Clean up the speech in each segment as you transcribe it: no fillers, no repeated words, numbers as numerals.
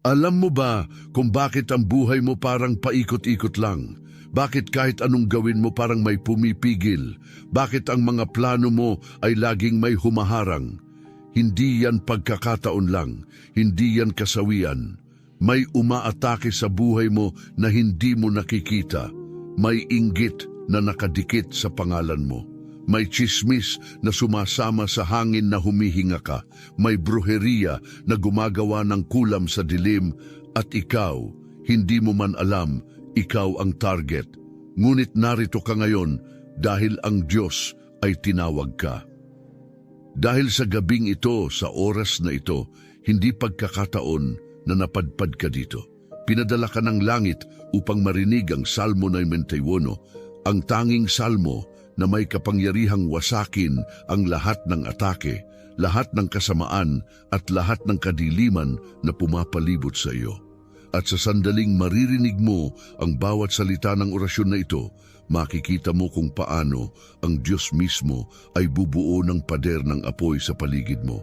Alam mo ba kung bakit ang buhay mo parang paikot-ikot lang? Bakit kahit anong gawin mo parang may pumipigil? Bakit ang mga plano mo ay laging may humaharang? Hindi yan pagkakataon lang, hindi yan kasawian. May umaatake sa buhay mo na hindi mo nakikita. May inggit na nakadikit sa pangalan mo. May tsismis na sumasama sa hangin na humihinga ka. May bruheriya na gumagawa ng kulam sa dilim at ikaw, hindi mo man alam, ikaw ang target. Ngunit narito ka ngayon dahil ang Diyos ay tinawag ka. Dahil sa gabing ito, sa oras na ito, hindi pagkakataon na napadpad ka dito. Pinadala ka ng langit upang marinig ang Salmo 91, ang tanging salmo na may kapangyarihang wasakin ang lahat ng atake, lahat ng kasamaan at lahat ng kadiliman na pumapalibot sa iyo. At sa sandaling maririnig mo ang bawat salita ng orasyon na ito, makikita mo kung paano ang Diyos mismo ay bubuo ng pader ng apoy sa paligid mo.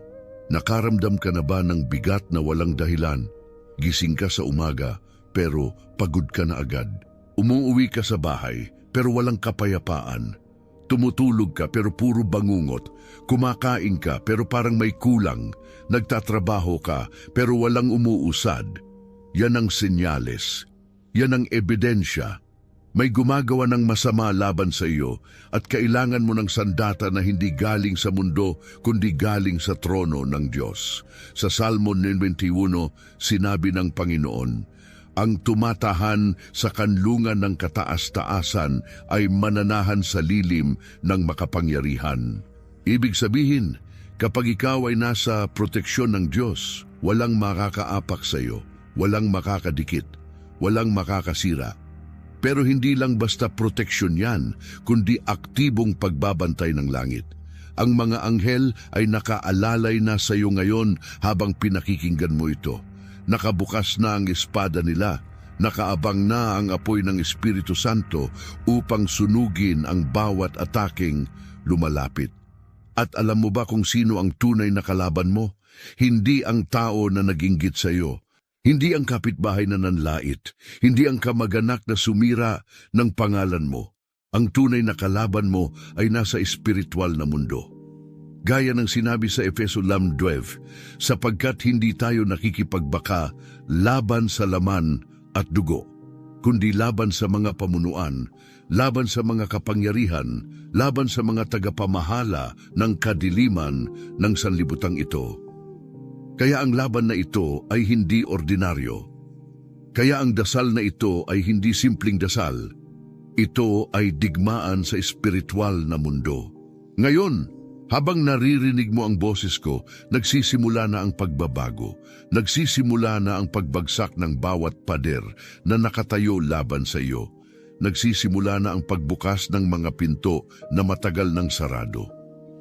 Nakaramdam ka na ba ng bigat na walang dahilan? Gising ka sa umaga pero pagod ka na agad. Umuuwi ka sa bahay pero walang kapayapaan. Tumutulog ka pero puro bangungot. Kumakain ka pero parang may kulang. Nagtatrabaho ka pero walang umuusad. Yan ang senyales. Yan ang ebidensya. May gumagawa ng masama laban sa iyo at kailangan mo ng sandata na hindi galing sa mundo kundi galing sa trono ng Diyos. Sa Salmo 91, sinabi ng Panginoon, ang tumatahan sa kanlungan ng kataas-taasan ay mananahan sa lilim ng makapangyarihan. Ibig sabihin, kapag ikaw ay nasa proteksyon ng Diyos, walang makakaapak sa iyo, walang makakadikit, walang makakasira. Pero hindi lang basta proteksyon yan, kundi aktibong pagbabantay ng langit. Ang mga anghel ay nakaalalay na sa iyo ngayon habang pinakikinggan mo ito. Nakabukas na ang espada nila, nakaabang na ang apoy ng Espiritu Santo upang sunugin ang bawat ataking lumalapit. At alam mo ba kung sino ang tunay na kalaban mo? Hindi ang tao na naginggit sa iyo, hindi ang kapitbahay na nanlait, hindi ang kamag-anak na sumira ng pangalan mo. Ang tunay na kalaban mo ay nasa espiritual na mundo. Gaya ng sinabi sa Efeso 9, sapagkat hindi tayo nakikipagbaka laban sa laman at dugo, kundi laban sa mga pamunuan, laban sa mga kapangyarihan, laban sa mga tagapamahala ng kadiliman ng sanlibutan ito. Kaya ang laban na ito ay hindi ordinaryo. Kaya ang dasal na ito ay hindi simpleng dasal. Ito ay digmaan sa espiritual na mundo. Ngayon, habang naririnig mo ang boses ko, nagsisimula na ang pagbabago. Nagsisimula na ang pagbagsak ng bawat pader na nakatayo laban sa iyo. Nagsisimula na ang pagbukas ng mga pinto na matagal nang sarado.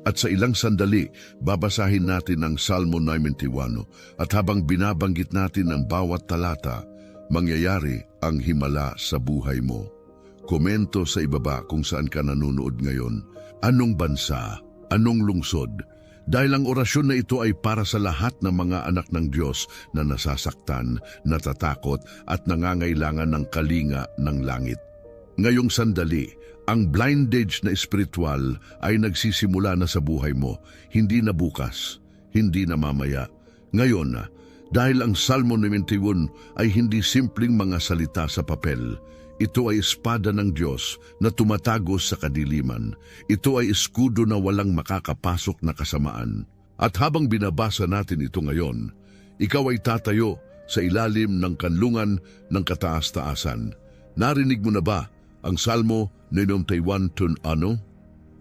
At sa ilang sandali, babasahin natin ang Salmo 91 at habang binabanggit natin ang bawat talata, mangyayari ang himala sa buhay mo. Komento sa ibaba kung saan ka nanonood ngayon. Anong bansa? Anong lungsod? Dahil ang orasyon na ito ay para sa lahat ng mga anak ng Diyos na nasasaktan, natatakot at nangangailangan ng kalinga ng langit. Ngayong sandali, ang blindage na espiritual ay nagsisimula na sa buhay mo, hindi na bukas, hindi na mamaya. Ngayon na, dahil ang Salmo 91 ay hindi simpleng mga salita sa papel. Ito ay espada ng Diyos na tumatagos sa kadiliman. Ito ay eskudo na walang makakapasok na kasamaan. At habang binabasa natin ito ngayon, ikaw ay tatayo sa ilalim ng kanlungan ng kataas-taasan. Narinig mo na ba ang Salmo 91 ano?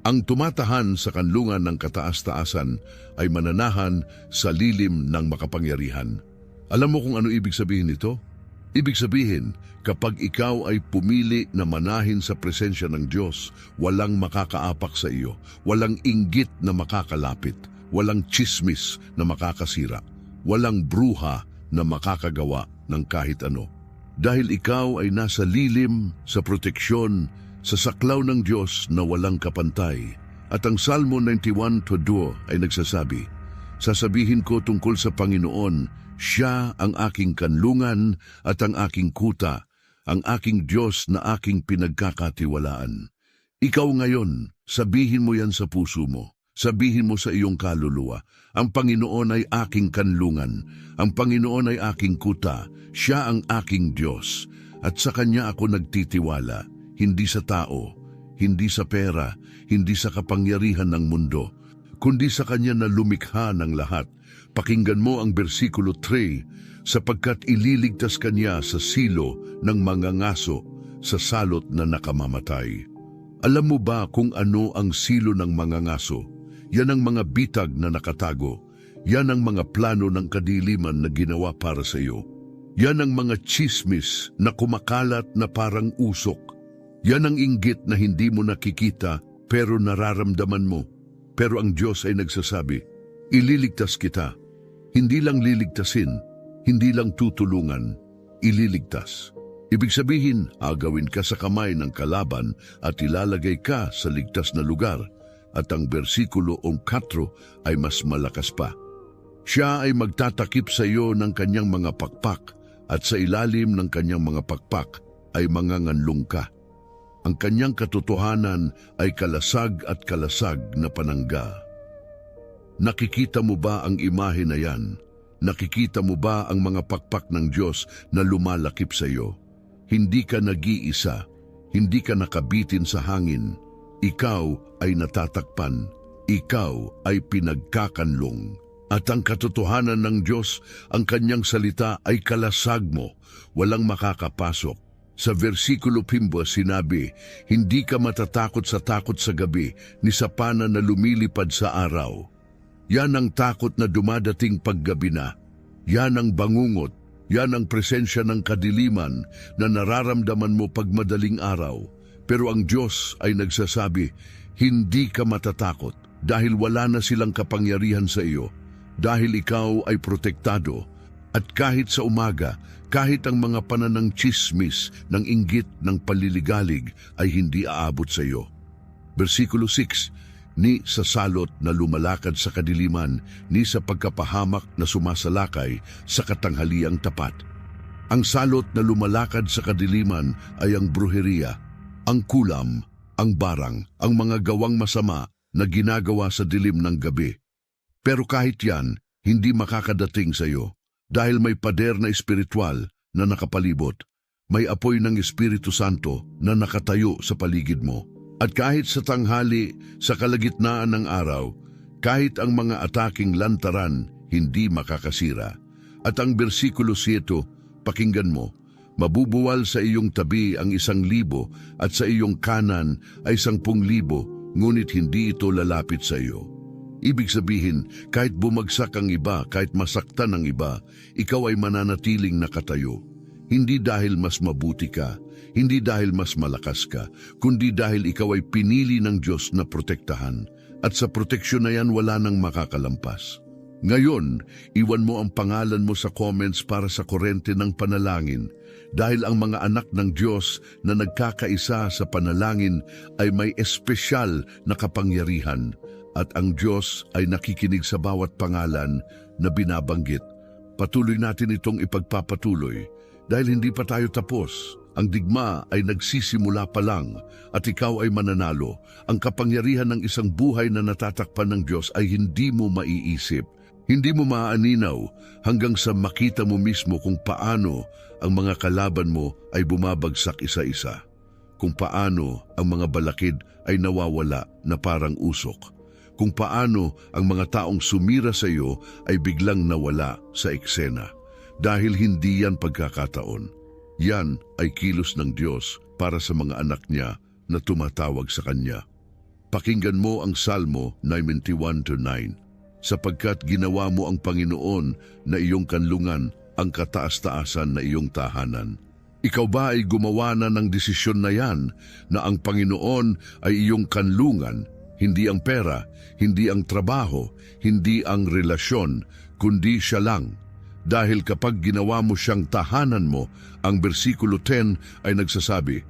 Ang tumatahan sa kanlungan ng kataas-taasan ay mananahan sa lilim ng makapangyarihan. Alam mo kung ano ibig sabihin nito? Ibig sabihin, kapag ikaw ay pumili na manahin sa presensya ng Diyos, walang makakaapak sa iyo, walang inggit na makakalapit, walang tsismis na makakasira, walang bruha na makakagawa ng kahit ano. Dahil ikaw ay nasa lilim, sa proteksyon, sa saklaw ng Diyos na walang kapantay. At ang Salmo 91:2 ay nagsasabi, Sasabihin ko tungkol sa Panginoon, siya ang aking kanlungan at ang aking kuta, ang aking Diyos na aking pinagkakatiwalaan. Ikaw ngayon, sabihin mo yan sa puso mo. Sabihin mo sa iyong kaluluwa, ang Panginoon ay aking kanlungan, ang Panginoon ay aking kuta, siya ang aking Diyos, at sa Kanya ako nagtitiwala, hindi sa tao, hindi sa pera, hindi sa kapangyarihan ng mundo, kundi sa Kanya na lumikha ng lahat. Pakinggan mo ang bersikulo 3, sapagkat ililigtas Kanya sa silo ng mga ngaso, sa salot na nakamamatay. Alam mo ba kung ano ang silo ng mga ngaso? Yan ang mga bitag na nakatago. Yan ang mga plano ng kadiliman na ginawa para sa iyo. Yan ang mga chismis na kumakalat na parang usok. Yan ang inggit na hindi mo nakikita pero nararamdaman mo. Pero ang Diyos ay nagsasabi, ililigtas kita. Hindi lang liligtasin, hindi lang tutulungan, ililigtas. Ibig sabihin, agawin ka sa kamay ng kalaban at ilalagay ka sa ligtas na lugar. At ang bersikulo 4 ay mas malakas pa. Siya ay magtatakip sa iyo ng kanyang mga pakpak at sa ilalim ng kanyang mga pakpak ay manganganlong ka. Ang kanyang katotohanan ay kalasag at kalasag na panangga. Nakikita mo ba ang imahe na yan? Nakikita mo ba ang mga pakpak ng Diyos na lumalakip sa iyo? Hindi ka nag-iisa, hindi ka nakabitin sa hangin. Ikaw ay natatakpan, ikaw ay pinagkakanlong. At ang katotohanan ng Diyos, ang kanyang salita ay kalasag mo, walang makakapasok. Sa versikulo 5 sinabi, hindi ka matatakot sa takot sa gabi, ni sa pana na lumilipad sa araw. Yan ang takot na dumadating paggabi na. Yan ang bangungot, yan ang presensya ng kadiliman na nararamdaman mo pag madaling araw. Pero ang Diyos ay nagsasabi, hindi ka matatakot dahil wala na silang kapangyarihan sa iyo, dahil ikaw ay protektado. At kahit sa umaga, kahit ang mga pananang chismis ng inggit ng paliligalig ay hindi aabot sa iyo. Versikulo 6, ni sa salot na lumalakad sa kadiliman, ni sa pagkapahamak na sumasalakay sa katanghaliang tapat. Ang salot na lumalakad sa kadiliman ay ang bruheriya, ang kulam, ang barang, ang mga gawang masama na ginagawa sa dilim ng gabi. Pero kahit yan, hindi makakadating sa iyo dahil may pader na espiritual na nakapalibot. May apoy ng Espiritu Santo na nakatayo sa paligid mo. At kahit sa tanghali, sa kalagitnaan ng araw, kahit ang mga ataking lantaran, hindi makakasira. At ang bersikulo 7, pakinggan mo, mabubuwal sa iyong tabi ang 1,000 at sa iyong kanan ay 10,000, ngunit hindi ito lalapit sa iyo. Ibig sabihin, kahit bumagsak ang iba, kahit masaktan ang iba, ikaw ay mananatiling nakatayo. Hindi dahil mas mabuti ka, hindi dahil mas malakas ka, kundi dahil ikaw ay pinili ng Diyos na protektahan. At sa proteksyon na yan wala nang makakalampas. Ngayon, iwan mo ang pangalan mo sa comments para sa kurente ng panalangin. Dahil ang mga anak ng Diyos na nagkakaisa sa panalangin ay may espesyal na kapangyarihan. At ang Diyos ay nakikinig sa bawat pangalan na binabanggit. Patuloy natin itong ipagpapatuloy dahil hindi pa tayo tapos. Ang digma ay nagsisimula pa lang at ikaw ay mananalo. Ang kapangyarihan ng isang buhay na natatakpan ng Diyos ay hindi mo maiisip. Hindi mo maaaninaw hanggang sa makita mo mismo kung paano ang mga kalaban mo ay bumabagsak isa-isa. Kung paano ang mga balakid ay nawawala na parang usok. Kung paano ang mga taong sumira sa iyo ay biglang nawala sa eksena. Dahil hindi yan pagkakataon. Yan ay kilos ng Diyos para sa mga anak niya na tumatawag sa Kanya. Pakinggan mo ang Salmo 91-9. Sapagkat ginawa mo ang Panginoon na iyong kanlungan, ang kataas-taasan na iyong tahanan. Ikaw ba ay gumawa na ng desisyon na yan na ang Panginoon ay iyong kanlungan, hindi ang pera, hindi ang trabaho, hindi ang relasyon, kundi siya lang. Dahil kapag ginawa mo siyang tahanan mo, ang bersikulo 10 ay nagsasabi,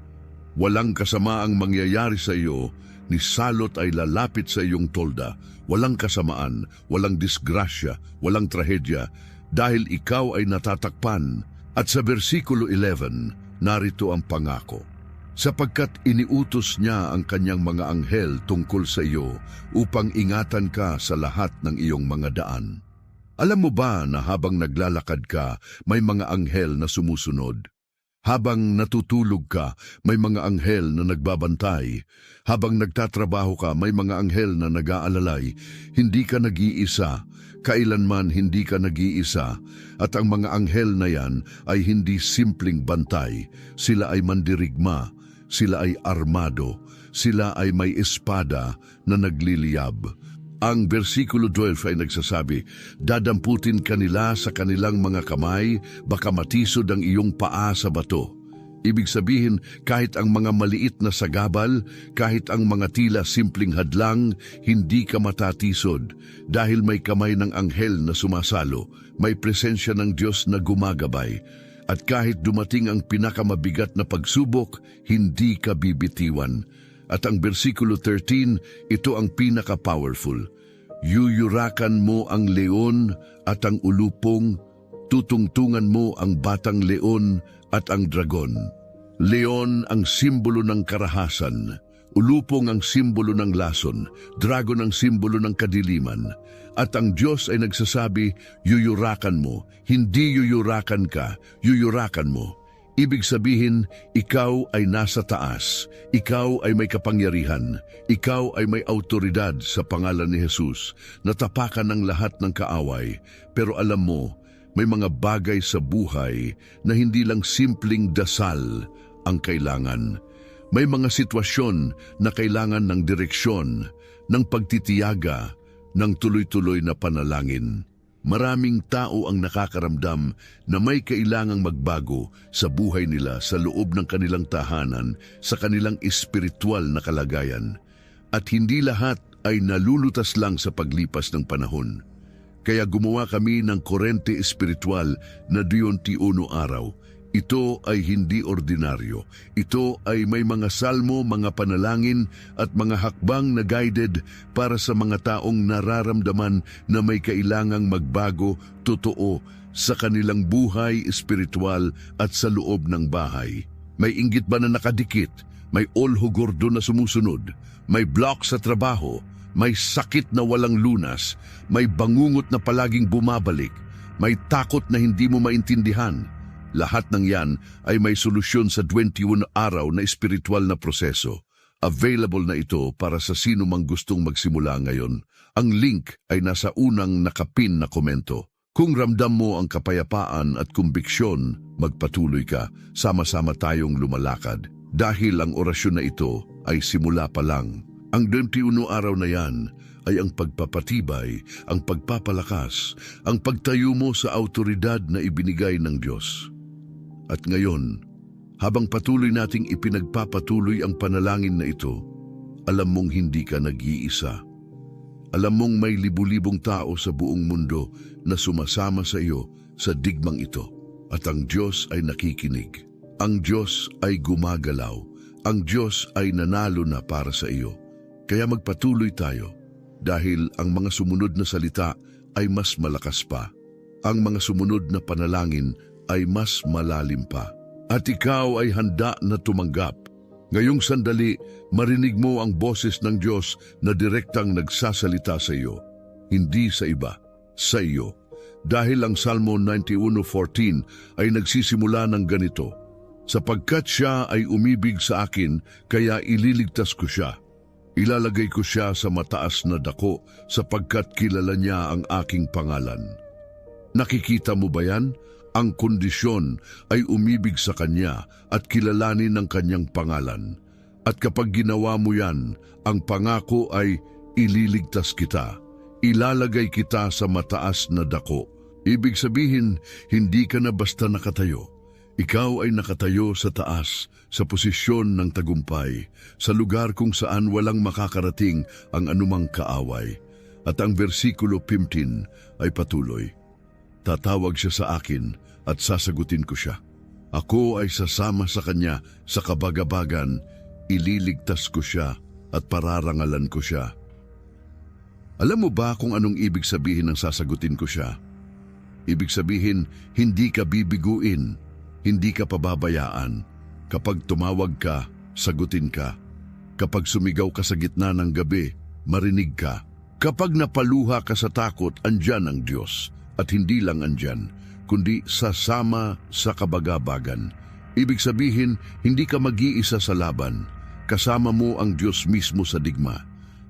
walang kasamaang mangyayari sa iyo ni salot ay lalapit sa iyong tolda. Walang kasamaan, walang disgrasya, walang trahedya, dahil ikaw ay natatakpan. At sa versikulo 11, narito ang pangako. Sapagkat iniutos niya ang kanyang mga anghel tungkol sa iyo upang ingatan ka sa lahat ng iyong mga daan. Alam mo ba na habang naglalakad ka, may mga anghel na sumusunod? Habang natutulog ka, may mga anghel na nagbabantay. Habang nagtatrabaho ka, may mga anghel na nag-aalalay. Hindi ka nag-iisa, kailanman hindi ka nag-iisa. At ang mga anghel na yan ay hindi simpleng bantay. Sila ay mandirigma, sila ay armado, sila ay may espada na nagliliyab. Ang versikulo 12 ay nagsasabi, dadamputin kanila sa kanilang mga kamay, baka matisod ang iyong paa sa bato. Ibig sabihin, kahit ang mga maliit na sagabal, kahit ang mga tila simpleng hadlang, hindi ka matatisod dahil may kamay ng anghel na sumasalo, may presensya ng Diyos na gumagabay. At kahit dumating ang pinakamabigat na pagsubok, hindi ka bibitiwan. At ang versikulo 13, ito ang pinaka-powerful. Yuyurakan mo ang leon at ang ulupong, tutungtungan mo ang batang leon at ang dragon. Leon ang simbolo ng karahasan, ulupong ang simbolo ng lason, dragon ang simbolo ng kadiliman. At ang Diyos ay nagsasabi, yuyurakan mo, hindi yuyurakan ka, yuyurakan mo. Ibig sabihin, ikaw ay nasa taas, ikaw ay may kapangyarihan, ikaw ay may autoridad sa pangalan ni Jesus, natapakan ng lahat ng kaaway. Pero alam mo, may mga bagay sa buhay na hindi lang simpleng dasal ang kailangan. May mga sitwasyon na kailangan ng direksyon, ng pagtitiyaga, ng tuloy-tuloy na panalangin. Maraming tao ang nakakaramdam na may kailangang magbago sa buhay nila sa loob ng kanilang tahanan, sa kanilang espiritual na kalagayan. At hindi lahat ay nalulutas lang sa paglipas ng panahon. Kaya gumawa kami ng kurente espiritual na 21 araw. Ito ay hindi ordinaryo. Ito ay may mga salmo, mga panalangin at mga hakbang na guided para sa mga taong nararamdaman na may kailangang magbago, totoo, sa kanilang buhay, espiritual at sa loob ng bahay. May inggit ba na nakadikit? May olho gordo na sumusunod? May block sa trabaho? May sakit na walang lunas? May bangungot na palaging bumabalik? May takot na hindi mo maintindihan? Lahat ng yan ay may solusyon sa 21 araw na espiritual na proseso. Available na ito para sa sino mang gustong magsimula ngayon. Ang link ay nasa unang nakapin na komento. Kung ramdam mo ang kapayapaan at kumbiksyon, magpatuloy ka. Sama-sama tayong lumalakad. Dahil ang orasyon na ito ay simula pa lang. Ang 21 araw na yan ay ang pagpapatibay, ang pagpapalakas, ang pagtayo mo sa autoridad na ibinigay ng Diyos. At ngayon, habang patuloy nating ipinagpapatuloy ang panalangin na ito, alam mong hindi ka nag-iisa. Alam mong may libu-libong tao sa buong mundo na sumasama sa iyo sa digmang ito. At ang Diyos ay nakikinig. Ang Diyos ay gumagalaw. Ang Diyos ay nanalo na para sa iyo. Kaya magpatuloy tayo dahil ang mga sumunod na salita ay mas malakas pa. Ang mga sumunod na panalangin ay mas malalim pa. At ikaw ay handa na tumanggap. Ngayong sandali, marinig mo ang boses ng Diyos na direktang nagsasalita sa iyo. Hindi sa iba, sa iyo. Dahil ang Salmo 91:14 ay nagsisimula ng ganito, sapagkat siya ay umibig sa akin, kaya ililigtas ko siya. Ilalagay ko siya sa mataas na dako, sapagkat kilala niya ang aking pangalan. Nakikita mo ba yan? Ang kondisyon ay umibig sa Kanya at kilalanin ang Kanyang pangalan. At kapag ginawa mo yan, ang pangako ay ililigtas kita. Ilalagay kita sa mataas na dako. Ibig sabihin, hindi ka na basta nakatayo. Ikaw ay nakatayo sa taas, sa posisyon ng tagumpay, sa lugar kung saan walang makakarating ang anumang kaaway. At ang versikulo 15 ay patuloy. Tatawag siya sa akin at sasagutin ko siya. Ako ay sasama sa kanya sa kabagabagan, ililigtas ko siya at pararangalan ko siya. Alam mo ba kung anong ibig sabihin ng sasagutin ko siya? Ibig sabihin, hindi ka bibiguin, hindi ka pababayaan. Kapag tumawag ka, sagutin ka. Kapag sumigaw ka sa gitna ng gabi, marinig ka. Kapag napaluha ka sa takot, andyan ang Diyos. At hindi lang andyan, kundi sasama sa kabagabagan. Ibig sabihin, hindi ka mag-iisa sa laban. Kasama mo ang Diyos mismo sa digma.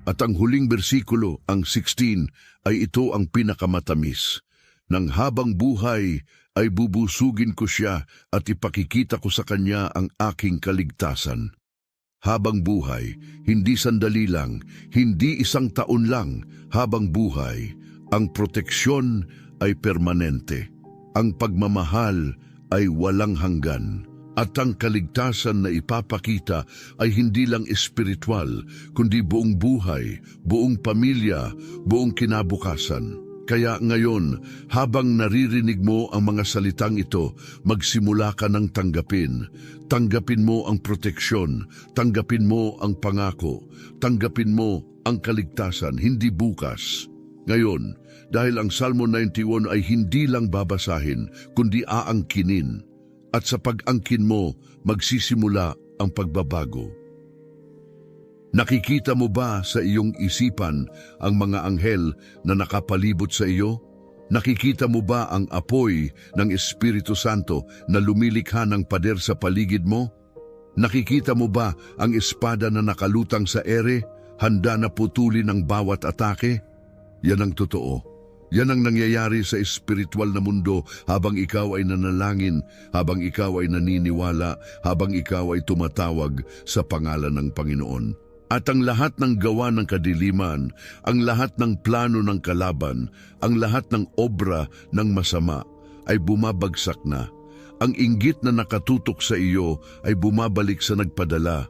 At ang huling bersikulo, ang 16, ay ito ang pinakamatamis. Nang habang buhay ay bubusugin ko siya at ipakikita ko sa kanya ang aking kaligtasan. Habang buhay, hindi sandali lang, hindi isang taon lang. Habang buhay, ang proteksyon ay permanente. Ang pagmamahal ay walang hanggan. At ang kaligtasan na ipapakita ay hindi lang espiritual, kundi buong buhay, buong pamilya, buong kinabukasan. Kaya ngayon, habang naririnig mo ang mga salitang ito, magsimula ka ng tanggapin. Tanggapin mo ang proteksyon, tanggapin mo ang pangako, tanggapin mo ang kaligtasan, hindi bukas. Ngayon, dahil ang Salmo 91 ay hindi lang babasahin, kundi aangkinin. At sa pag-angkin mo, magsisimula ang pagbabago. Nakikita mo ba sa iyong isipan ang mga anghel na nakapalibot sa iyo? Nakikita mo ba ang apoy ng Espiritu Santo na lumilikha ng pader sa paligid mo? Nakikita mo ba ang espada na nakalutang sa ere, handa na putulin ang bawat atake? Yan ang totoo. Yan ang nangyayari sa espiritual na mundo habang ikaw ay nanalangin, habang ikaw ay naniniwala, habang ikaw ay tumatawag sa pangalan ng Panginoon. At ang lahat ng gawa ng kadiliman, ang lahat ng plano ng kalaban, ang lahat ng obra ng masama ay bumabagsak na. Ang inggit na nakatutok sa iyo ay bumabalik sa nagpadala.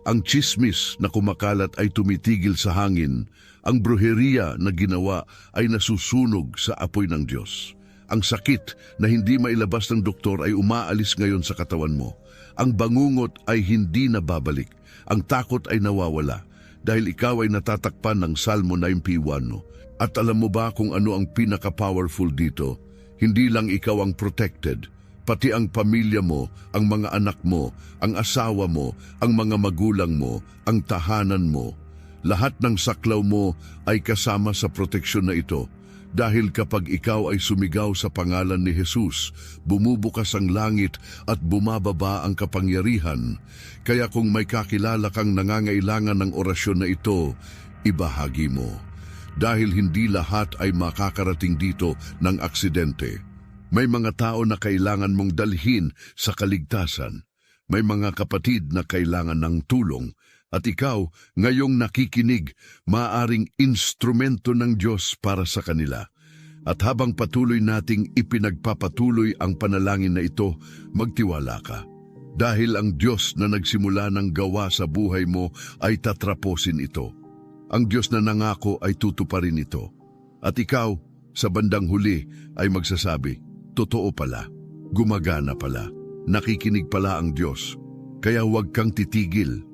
Ang tsismis na kumakalat ay tumitigil sa hangin. Ang bruheriya na ginawa ay nasusunog sa apoy ng Diyos. Ang sakit na hindi mailabas ng doktor ay umaalis ngayon sa katawan mo. Ang bangungot ay hindi na babalik. Ang takot ay nawawala dahil ikaw ay natatakpan ng Salmo 91. At alam mo ba kung ano ang pinaka-powerful dito? Hindi lang ikaw ang protected, pati ang pamilya mo, ang mga anak mo, ang asawa mo, ang mga magulang mo, ang tahanan mo. Lahat ng saklaw mo ay kasama sa proteksyon na ito. Dahil kapag ikaw ay sumigaw sa pangalan ni Jesus, bumubukas ang langit at bumababa ang kapangyarihan. Kaya kung may kakilala kang nangangailangan ng orasyon na ito, ibahagi mo. Dahil hindi lahat ay makakarating dito ng aksidente. May mga tao na kailangan mong dalhin sa kaligtasan. May mga kapatid na kailangan ng tulong. At ikaw, ngayong nakikinig, maaaring instrumento ng Diyos para sa kanila. At habang patuloy nating ipinagpapatuloy ang panalangin na ito, magtiwala ka. Dahil ang Diyos na nagsimula ng gawa sa buhay mo ay tatraposin ito. Ang Diyos na nangako ay tutuparin ito. At ikaw, sa bandang huli, ay magsasabi, totoo pala, gumagana pala, nakikinig pala ang Diyos. Kaya huwag kang titigil.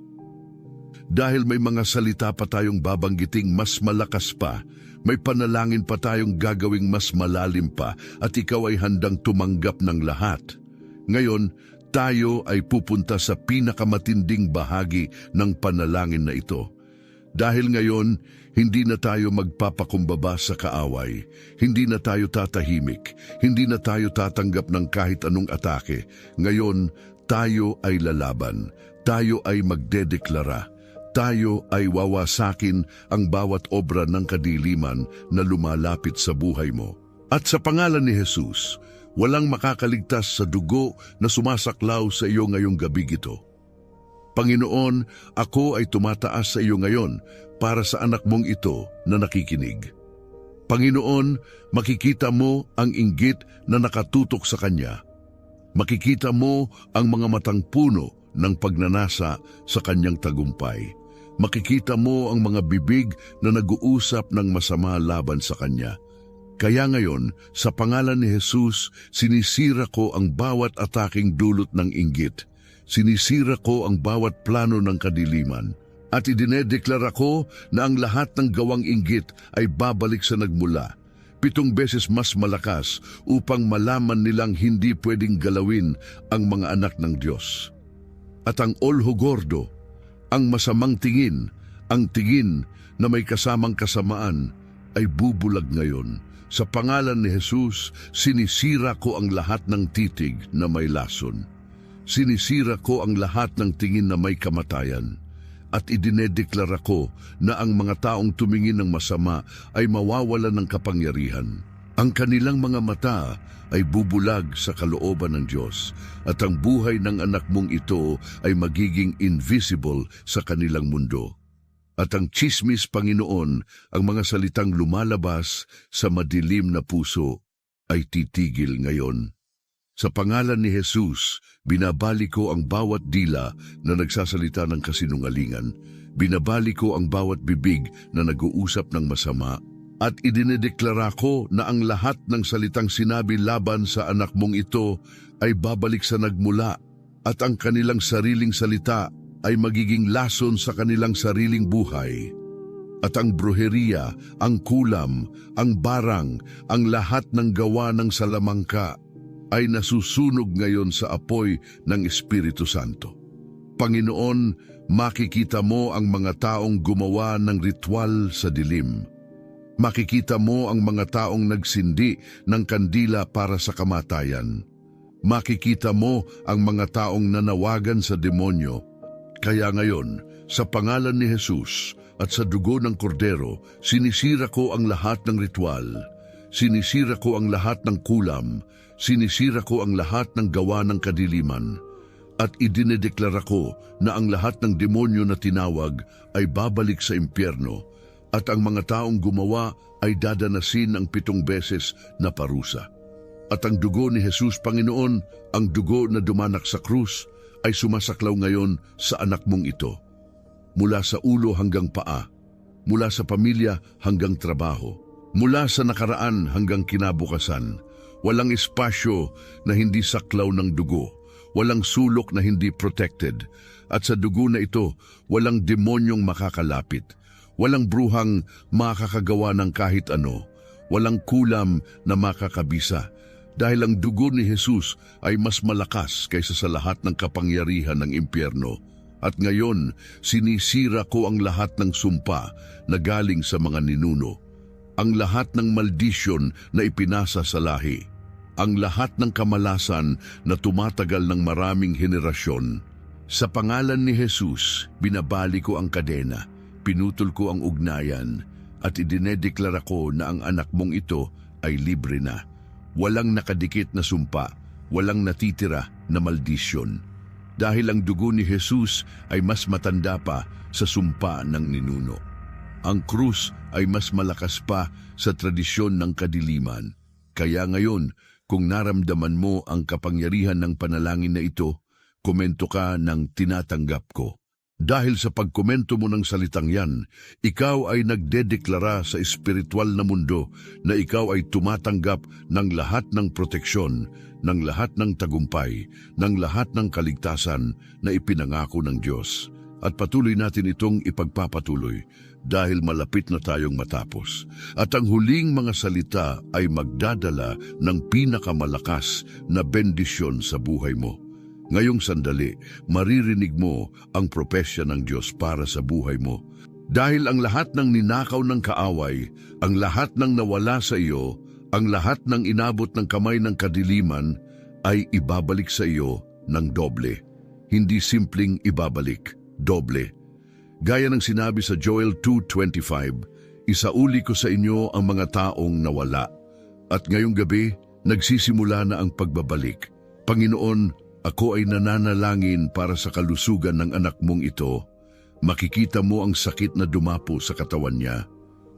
Dahil may mga salita pa tayong babanggiting mas malakas pa, may panalangin pa tayong gagawing mas malalim pa at ikaw ay handang tumanggap ng lahat. Ngayon, tayo ay pupunta sa pinakamatinding bahagi ng panalangin na ito. Dahil ngayon, hindi na tayo magpapakumbaba sa kaaway, hindi na tayo tatahimik, hindi na tayo tatanggap ng kahit anong atake. Ngayon, tayo ay lalaban, tayo ay magdedeklara. Tayo ay wawasakin ang bawat obra ng kadiliman na lumalapit sa buhay mo. At sa pangalan ni Jesus, walang makakaligtas sa dugo na sumasaklaw sa iyo ngayong gabing ito. Panginoon, ako ay tumataas sa iyo ngayon para sa anak mong ito na nakikinig. Panginoon, makikita mo ang inggit na nakatutok sa kanya. Makikita mo ang mga matang puno ng pagnanasa sa kanyang tagumpay. Makikita mo ang mga bibig na nag-uusap ng masama laban sa kanya. Kaya ngayon, sa pangalan ni Jesus, sinisira ko ang bawat ataking dulot ng inggit. Sinisira ko ang bawat plano ng kadiliman. At idinedeklara ko na ang lahat ng gawang inggit ay babalik sa nagmula, 7 beses mas malakas upang malaman nilang hindi pwedeng galawin ang mga anak ng Diyos. At ang olho gordo, ang masamang tingin, ang tingin na may kasamang kasamaan, ay bubulag ngayon. Sa pangalan ni Jesus, sinisira ko ang lahat ng titig na may lason. Sinisira ko ang lahat ng tingin na may kamatayan. At idinedeklara ko na ang mga taong tumingin ng masama ay mawawalan ng kapangyarihan. Ang kanilang mga mata ay bubulag sa kalooban ng Diyos, at ang buhay ng anak mong ito ay magiging invisible sa kanilang mundo. At ang tsismis, Panginoon, ang mga salitang lumalabas sa madilim na puso, ay titigil ngayon. Sa pangalan ni Jesus, binabali ko ang bawat dila na nagsasalita ng kasinungalingan. Binabali ko ang bawat bibig na nag-uusap ng masama. At idinedeklara ko na ang lahat ng salitang sinabi laban sa anak mong ito ay babalik sa nagmula, at ang kanilang sariling salita ay magiging lason sa kanilang sariling buhay. At ang bruheriya, ang kulam, ang barang, ang lahat ng gawa ng salamangka ay nasusunog ngayon sa apoy ng Espiritu Santo. Panginoon, makikita mo ang mga taong gumawa ng ritual sa dilim. Makikita mo ang mga taong nagsindi ng kandila para sa kamatayan. Makikita mo ang mga taong nanawagan sa demonyo. Kaya ngayon, sa pangalan ni Jesus at sa dugo ng kordero, sinisira ko ang lahat ng ritual. Sinisira ko ang lahat ng kulam. Sinisira ko ang lahat ng gawa ng kadiliman. At idinedeklara ko na ang lahat ng demonyo na tinawag ay babalik sa impyerno, at ang mga taong gumawa ay dadanasin ang 7 beses na parusa. At ang dugo ni Jesus, Panginoon, ang dugo na dumanak sa krus, ay sumasaklaw ngayon sa anak mong ito. Mula sa ulo hanggang paa, mula sa pamilya hanggang trabaho, mula sa nakaraan hanggang kinabukasan, walang espasyo na hindi saklaw ng dugo, walang sulok na hindi protected, at sa dugo na ito, walang demonyong makakalapit, walang bruhang makakagawa ng kahit ano, walang kulam na makakabisa, dahil ang dugo ni Jesus ay mas malakas kaysa sa lahat ng kapangyarihan ng impyerno. At ngayon, sinisira ko ang lahat ng sumpa na galing sa mga ninuno, ang lahat ng maldisyon na ipinasa sa lahi, ang lahat ng kamalasan na tumatagal ng maraming henerasyon. Sa pangalan ni Jesus, binabali ko ang kadena, pinutol ko ang ugnayan, at idinedeklara ko na ang anak mong ito ay libre na. Walang nakadikit na sumpa, walang natitira na maldisyon. Dahil ang dugo ni Jesus ay mas matanda pa sa sumpa ng ninuno. Ang krus ay mas malakas pa sa tradisyon ng kadiliman. Kaya ngayon, kung naramdaman mo ang kapangyarihan ng panalangin na ito, komento ka ng tinatanggap ko. Dahil sa pagkomento mo ng salitang yan, ikaw ay nagdedeklara sa espiritual na mundo na ikaw ay tumatanggap ng lahat ng proteksyon, ng lahat ng tagumpay, ng lahat ng kaligtasan na ipinangako ng Diyos. At patuloy natin itong ipagpapatuloy dahil malapit na tayong matapos. At ang huling mga salita ay magdadala ng pinakamalakas na bendisyon sa buhay mo. Ngayong sandali, maririnig mo ang propesya ng Diyos para sa buhay mo. Dahil ang lahat ng ninakaw ng kaaway, ang lahat ng nawala sa iyo, ang lahat ng inabot ng kamay ng kadiliman, ay ibabalik sa iyo ng doble. Hindi simpleng ibabalik, doble. Gaya ng sinabi sa Joel 2:25, isauli ko sa inyo ang mga taong nawala. At ngayong gabi, nagsisimula na ang pagbabalik. Panginoon, ako ay nananalangin para sa kalusugan ng anak mong ito. Makikita mo ang sakit na dumapo sa katawan niya.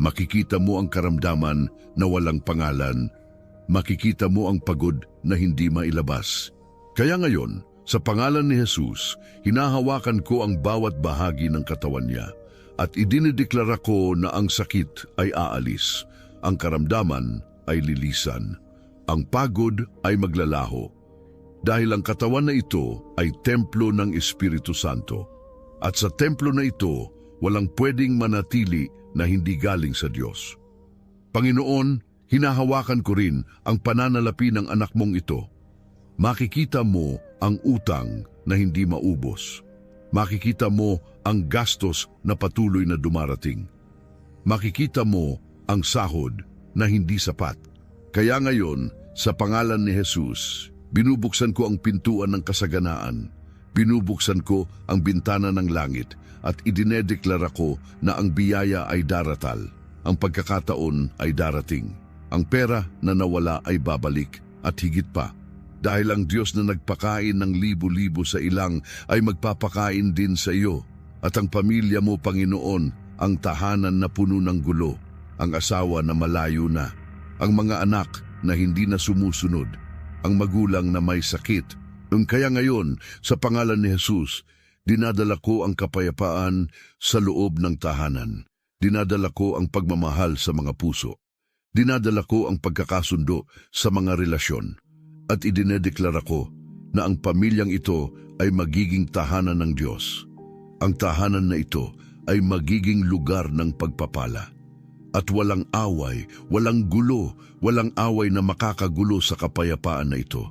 Makikita mo ang karamdaman na walang pangalan. Makikita mo ang pagod na hindi mailabas. Kaya ngayon, sa pangalan ni Jesus, hinahawakan ko ang bawat bahagi ng katawan niya at idinideklara ko na ang sakit ay aalis, ang karamdaman ay lilisan, ang pagod ay maglalaho. Dahil ang katawan na ito ay templo ng Espiritu Santo. At sa templo na ito, walang pwedeng manatili na hindi galing sa Diyos. Panginoon, hinahawakan ko rin ang pananalapi ng anak mong ito. Makikita mo ang utang na hindi maubos. Makikita mo ang gastos na patuloy na dumarating. Makikita mo ang sahod na hindi sapat. Kaya ngayon, sa pangalan ni Jesus, binubuksan ko ang pintuan ng kasaganaan. Binubuksan ko ang bintana ng langit at idinedeklara ko na ang biyaya ay daratal. Ang pagkakataon ay darating. Ang pera na nawala ay babalik at higit pa. Dahil ang Diyos na nagpakain ng libo-libo sa ilang ay magpapakain din sa iyo. At ang pamilya mo, Panginoon, ang tahanan na puno ng gulo, ang asawa na malayo na, ang mga anak na hindi na sumusunod, ang magulang na may sakit. Kaya ngayon, sa pangalan ni Jesus, dinadala ko ang kapayapaan sa loob ng tahanan. Dinadala ko ang pagmamahal sa mga puso. Dinadala ko ang pagkakasundo sa mga relasyon. At idinedeklara ko na ang pamilyang ito ay magiging tahanan ng Diyos. Ang tahanan na ito ay magiging lugar ng pagpapala. At walang away, walang gulo, walang away na makakagulo sa kapayapaan na ito.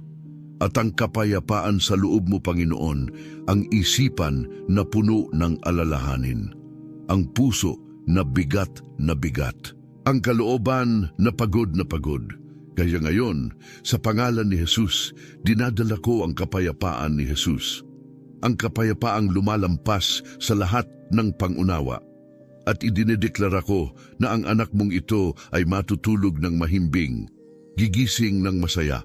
At ang kapayapaan sa loob mo, Panginoon, ang isipan na puno ng alalahanin. Ang puso na bigat, ang kalooban na pagod. Kaya ngayon, sa pangalan ni Jesus, dinadala ko ang kapayapaan ni Jesus. Ang kapayapaang lumalampas sa lahat ng pangunawa. At idinedeklara ko na ang anak mong ito ay matutulog ng mahimbing, gigising ng masaya,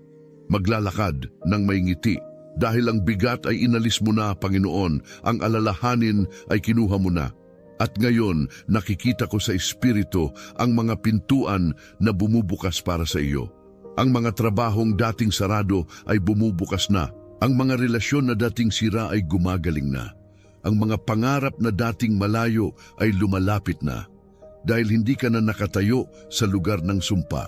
maglalakad ng may ngiti. Dahil ang bigat ay inalis mo na, Panginoon, ang alalahanin ay kinuha mo na. At ngayon, nakikita ko sa Espiritu ang mga pintuan na bumubukas para sa iyo. Ang mga trabahong dating sarado ay bumubukas na. Ang mga relasyon na dating sira ay gumagaling na. Ang mga pangarap na dating malayo ay lumalapit na. Dahil hindi ka na nakatayo sa lugar ng sumpa.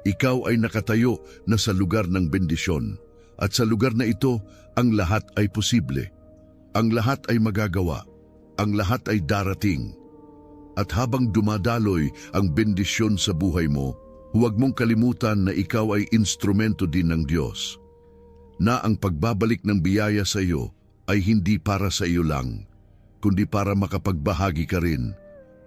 Ikaw ay nakatayo na sa lugar ng bendisyon. At sa lugar na ito, ang lahat ay posible. Ang lahat ay magagawa. Ang lahat ay darating. At habang dumadaloy ang bendisyon sa buhay mo, huwag mong kalimutan na ikaw ay instrumento din ng Diyos. Na ang pagbabalik ng biyaya sa iyo ay hindi para sa iyo lang, kundi para makapagbahagi ka rin,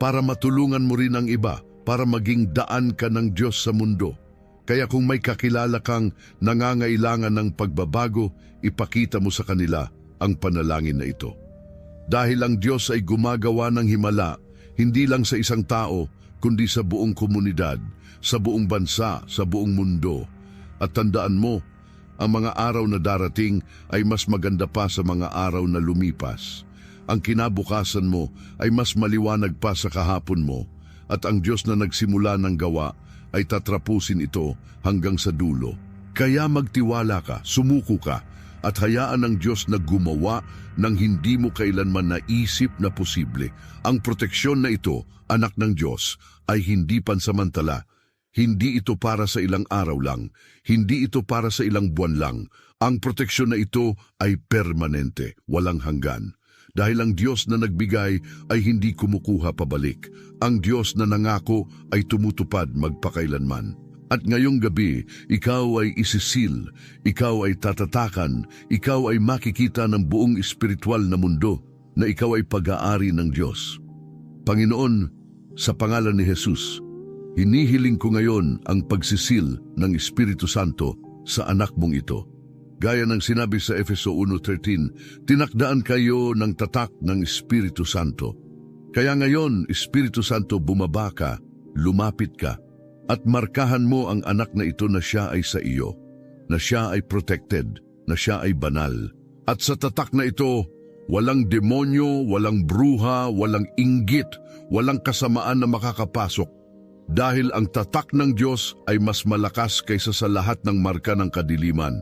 para matulungan mo rin ang iba, para maging daan ka ng Diyos sa mundo. Kaya kung may kakilala kang nangangailangan ng pagbabago, ipakita mo sa kanila ang panalangin na ito. Dahil ang Diyos ay gumagawa ng himala, hindi lang sa isang tao, kundi sa buong komunidad, sa buong bansa, sa buong mundo. At tandaan mo, ang mga araw na darating ay mas maganda pa sa mga araw na lumipas. Ang kinabukasan mo ay mas maliwanag pa sa kahapon mo, at ang Diyos na nagsimula ng gawa ay tatrapusin ito hanggang sa dulo. Kaya magtiwala ka, sumuko ka, at hayaan ng Diyos na gumawa ng hindi mo kailanman naisip na posible. Ang proteksyon na ito, anak ng Diyos, ay hindi pansamantala. Hindi ito para sa ilang araw lang. Hindi ito para sa ilang buwan lang. Ang proteksyon na ito ay permanente, walang hanggan. Dahil ang Diyos na nagbigay ay hindi kumukuha pabalik. Ang Diyos na nangako ay tumutupad magpakailanman. At ngayong gabi, ikaw ay isisil, ikaw ay tatatakan, ikaw ay makikita ng buong espiritual na mundo na ikaw ay pag-aari ng Diyos. Panginoon, sa pangalan ni Jesus, hinihiling ko ngayon ang pagsisil ng Espiritu Santo sa anak mong ito. Gaya ng sinabi sa Efeso 1:13, tinakdaan kayo ng tatak ng Espiritu Santo. Kaya ngayon, Espiritu Santo, bumaba ka, lumapit ka, at markahan mo ang anak na ito na siya ay sa iyo, na siya ay protected, na siya ay banal. At sa tatak na ito, walang demonyo, walang bruha, walang inggit, walang kasamaan na makakapasok. Dahil ang tatak ng Diyos ay mas malakas kaysa sa lahat ng marka ng kadiliman.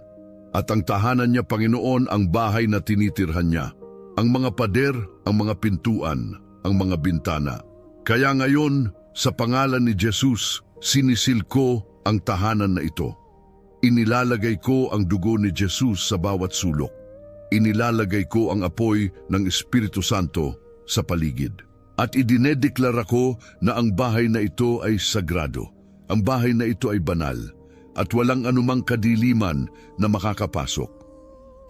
At ang tahanan niya, Panginoon, ang bahay na tinitirhan niya. Ang mga pader, ang mga pintuan, ang mga bintana. Kaya ngayon, sa pangalan ni Jesus, sinisil ko ang tahanan na ito. Inilalagay ko ang dugo ni Jesus sa bawat sulok. Inilalagay ko ang apoy ng Espiritu Santo sa paligid. At idinedeklara ko na ang bahay na ito ay sagrado. Ang bahay na ito ay banal at walang anumang kadiliman na makakapasok.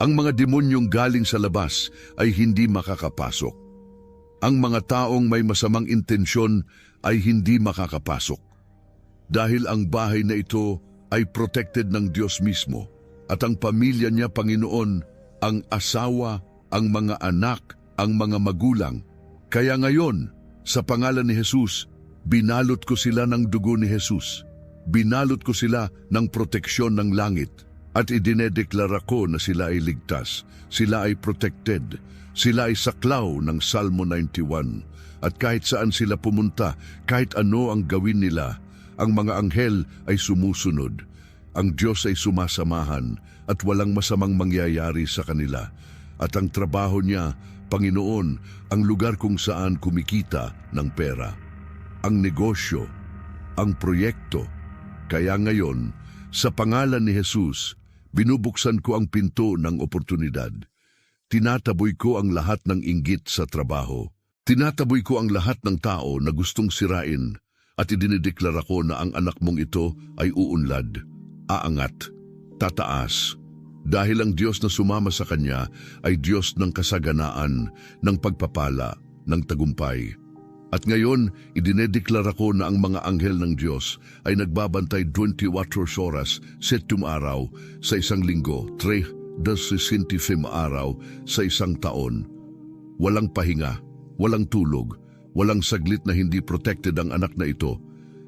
Ang mga demonyong galing sa labas ay hindi makakapasok. Ang mga taong may masamang intensyon ay hindi makakapasok. Dahil ang bahay na ito ay protected ng Diyos mismo at ang pamilya niya, Panginoon, ang asawa, ang mga anak, ang mga magulang. Kaya ngayon, sa pangalan ni Jesus, binalot ko sila ng dugo ni Jesus. Binalot ko sila ng proteksyon ng langit at idinedeklara ko na sila ay ligtas, sila ay protected, sila ay saklaw ng Salmo 91. At kahit saan sila pumunta, kahit ano ang gawin nila, ang mga anghel ay sumusunod. Ang Diyos ay sumasamahan at walang masamang mangyayari sa kanila. At ang trabaho niya, Panginoon, ang lugar kung saan kumikita ng pera. Ang negosyo, ang proyekto. Kaya ngayon, sa pangalan ni Jesus, binubuksan ko ang pinto ng oportunidad. Tinataboy ko ang lahat ng inggit sa trabaho. Tinataboy ko ang lahat ng tao na gustong sirain at idinideklara ko na ang anak mong ito ay uunlad, aangat, tataas. Dahil ang Diyos na sumama sa kanya ay Diyos ng kasaganaan, ng pagpapala, ng tagumpay. At ngayon, idinedeklara ko na ang mga anghel ng Diyos ay nagbabantay 24 oras, 7 araw sa isang linggo, 365 araw sa isang taon. Walang pahinga, walang tulog, walang saglit na hindi protected ang anak na ito.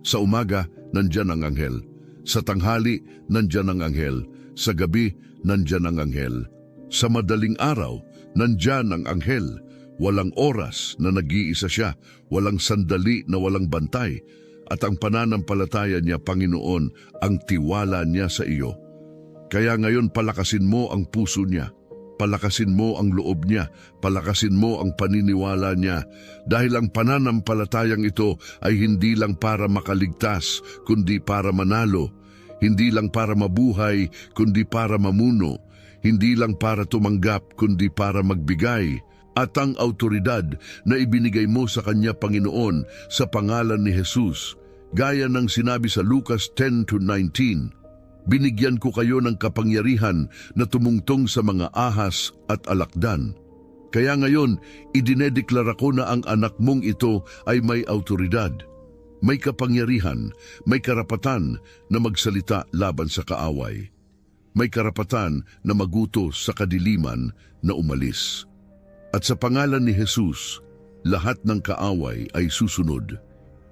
Sa umaga, nandyan ang anghel. Sa tanghali, nandyan ang anghel. Sa gabi, nandyan ang anghel. Sa madaling araw, nandyan ang anghel. Walang oras na nag-iisa siya, walang sandali na walang bantay, at ang pananampalataya niya, Panginoon, ang tiwala niya sa iyo. Kaya ngayon palakasin mo ang puso niya, palakasin mo ang loob niya, palakasin mo ang paniniwala niya, dahil ang pananampalatayang ito ay hindi lang para makaligtas, kundi para manalo, hindi lang para mabuhay, kundi para mamuno, hindi lang para tumanggap, kundi para magbigay. At ang autoridad na ibinigay mo sa kanya, Panginoon, sa pangalan ni Jesus, gaya ng sinabi sa Lucas 10:19, binigyan ko kayo ng kapangyarihan na tumungtong sa mga ahas at alakdan. Kaya ngayon, idinedeklara ko na ang anak mong ito ay may autoridad, may kapangyarihan, may karapatan na magsalita laban sa kaaway, may karapatan na magutos sa kadiliman na umalis. At sa pangalan ni Jesus, lahat ng kaaway ay susunod.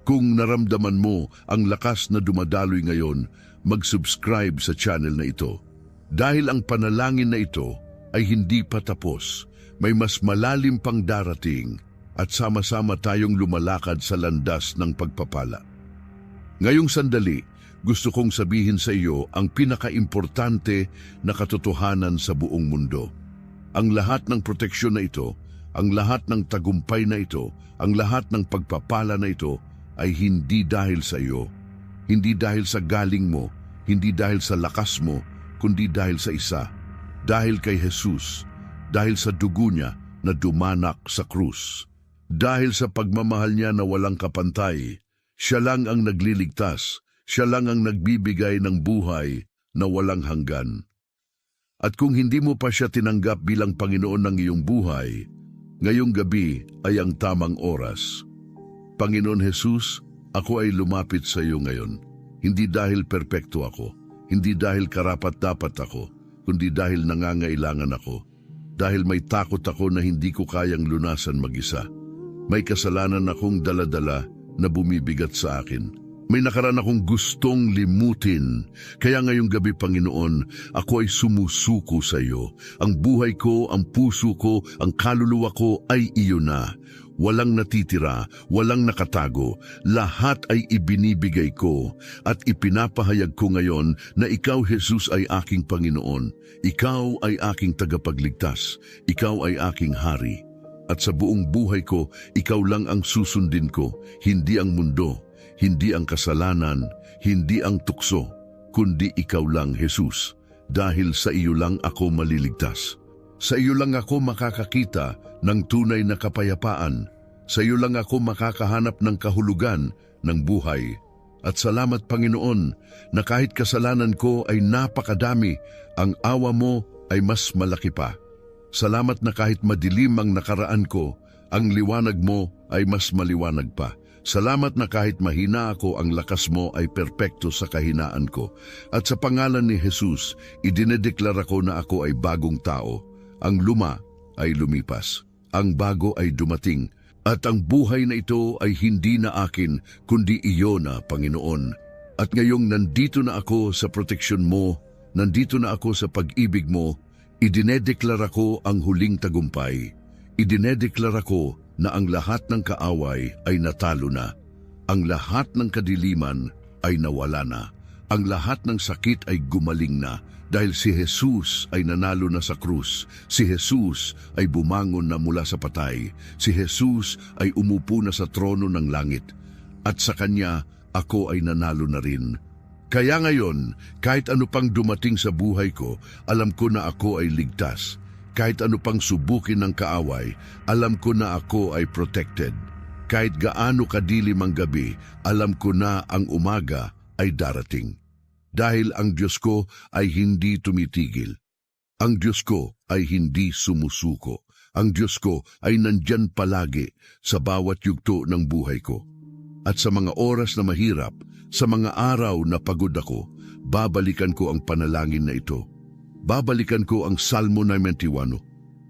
Kung naramdaman mo ang lakas na dumadaloy ngayon, mag-subscribe sa channel na ito. Dahil ang panalangin na ito ay hindi pa tapos, may mas malalim pang darating at sama-sama tayong lumalakad sa landas ng pagpapala. Ngayong sandali, gusto kong sabihin sa iyo ang pinaka-importante na katotohanan sa buong mundo. Ang lahat ng proteksyon na ito, ang lahat ng tagumpay na ito, ang lahat ng pagpapala na ito ay hindi dahil sa iyo, hindi dahil sa galing mo, hindi dahil sa lakas mo, kundi dahil sa isa, dahil kay Jesus, dahil sa dugo niya na dumanak sa krus, dahil sa pagmamahal niya na walang kapantay. Siya lang ang nagliligtas, siya lang ang nagbibigay ng buhay na walang hanggan. At kung hindi mo pa siya tinanggap bilang Panginoon ng iyong buhay, ngayong gabi ay ang tamang oras. Panginoon Jesus, ako ay lumapit sa iyo ngayon. Hindi dahil perpekto ako, hindi dahil karapat-dapat ako, kundi dahil nangangailangan ako. Dahil may takot ako na hindi ko kayang lunasan mag-isa. May kasalanan akong dala-dala na bumibigat sa akin. May nakaraan akong gustong limutin. Kaya ngayong gabi, Panginoon, ako ay sumusuko sa iyo. Ang buhay ko, ang puso ko, ang kaluluwa ko ay iyo na. Walang natitira, walang nakatago. Lahat ay ibinibigay ko at ipinapahayag ko ngayon na ikaw, Jesus, ay aking Panginoon. Ikaw ay aking tagapagligtas. Ikaw ay aking hari. At sa buong buhay ko, ikaw lang ang susundin ko, hindi ang mundo. Hindi ang kasalanan, hindi ang tukso, kundi ikaw lang, Jesus. Dahil sa iyo lang ako maliligtas. Sa iyo lang ako makakakita ng tunay na kapayapaan. Sa iyo lang ako makakahanap ng kahulugan ng buhay. At salamat Panginoon na kahit kasalanan ko ay napakadami, ang awa mo ay mas malaki pa. Salamat na kahit madilim ang nakaraan ko, ang liwanag mo ay mas maliwanag pa. Salamat na kahit mahina ako, ang lakas mo ay perpekto sa kahinaan ko. At sa pangalan ni Jesus, idinedeklara ko na ako ay bagong tao. Ang luma ay lumipas, ang bago ay dumating, at ang buhay na ito ay hindi na akin, kundi iyo na, Panginoon. At ngayong nandito na ako sa proteksyon mo, nandito na ako sa pag-ibig mo, idinedeklara ko ang huling tagumpay. Idinedeklara ko na ang lahat ng kaaway ay natalo na. Ang lahat ng kadiliman ay nawala na. Ang lahat ng sakit ay gumaling na dahil si Jesus ay nanalo na sa krus. Si Jesus ay bumangon na mula sa patay. Si Jesus ay umupo na sa trono ng langit. At sa Kanya, ako ay nanalo na rin. Kaya ngayon, kahit ano pang dumating sa buhay ko, alam ko na ako ay ligtas. Kahit ano pang subukin ng kaaway, alam ko na ako ay protected. Kahit gaano kadilim ang gabi, alam ko na ang umaga ay darating. Dahil ang Diyos ko ay hindi tumitigil. Ang Diyos ko ay hindi sumusuko. Ang Diyos ko ay nandyan palagi sa bawat yugto ng buhay ko. At sa mga oras na mahirap, sa mga araw na pagod ako, babalikan ko ang panalangin na ito. Babalikan ko ang Salmo 91.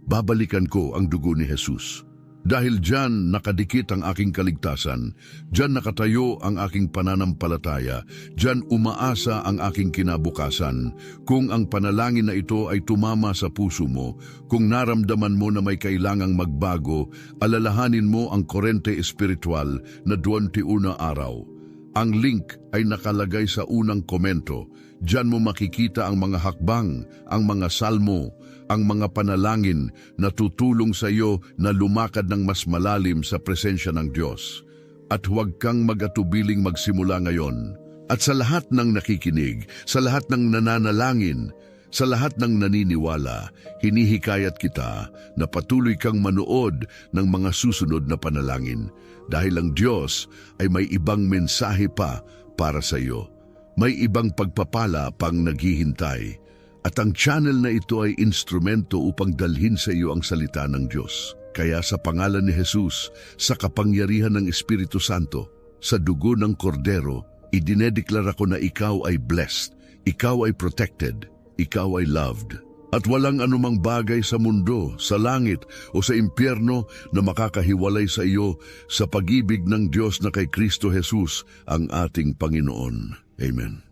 Babalikan ko ang dugo ni Jesus. Dahil diyan nakadikit ang aking kaligtasan, diyan nakatayo ang aking pananampalataya, diyan umaasa ang aking kinabukasan. Kung ang panalangin na ito ay tumama sa puso mo, kung naramdaman mo na may kailangang magbago, alalahanin mo ang kurente espiritual na 21 araw. Ang link ay nakalagay sa unang komento. Diyan mo makikita ang mga hakbang, ang mga salmo, ang mga panalangin na tutulong sa iyo na lumakad ng mas malalim sa presensya ng Diyos. At huwag kang mag-atubiling magsimula ngayon. At sa lahat ng nakikinig, sa lahat ng nananalangin, sa lahat ng naniniwala, hinihikayat kita na patuloy kang manood ng mga susunod na panalangin dahil ang Diyos ay may ibang mensahe pa para sa iyo. May ibang pagpapala pang naghihintay at ang channel na ito ay instrumento upang dalhin sa iyo ang salita ng Diyos. Kaya sa pangalan ni Jesus, sa kapangyarihan ng Espiritu Santo, sa dugo ng Kordero, idinedeklara ko na ikaw ay blessed, ikaw ay protected, ikaw ay loved. At walang anumang bagay sa mundo, sa langit o sa impyerno na makakahiwalay sa iyo sa pag-ibig ng Diyos na kay Kristo Jesus ang ating Panginoon. Amen.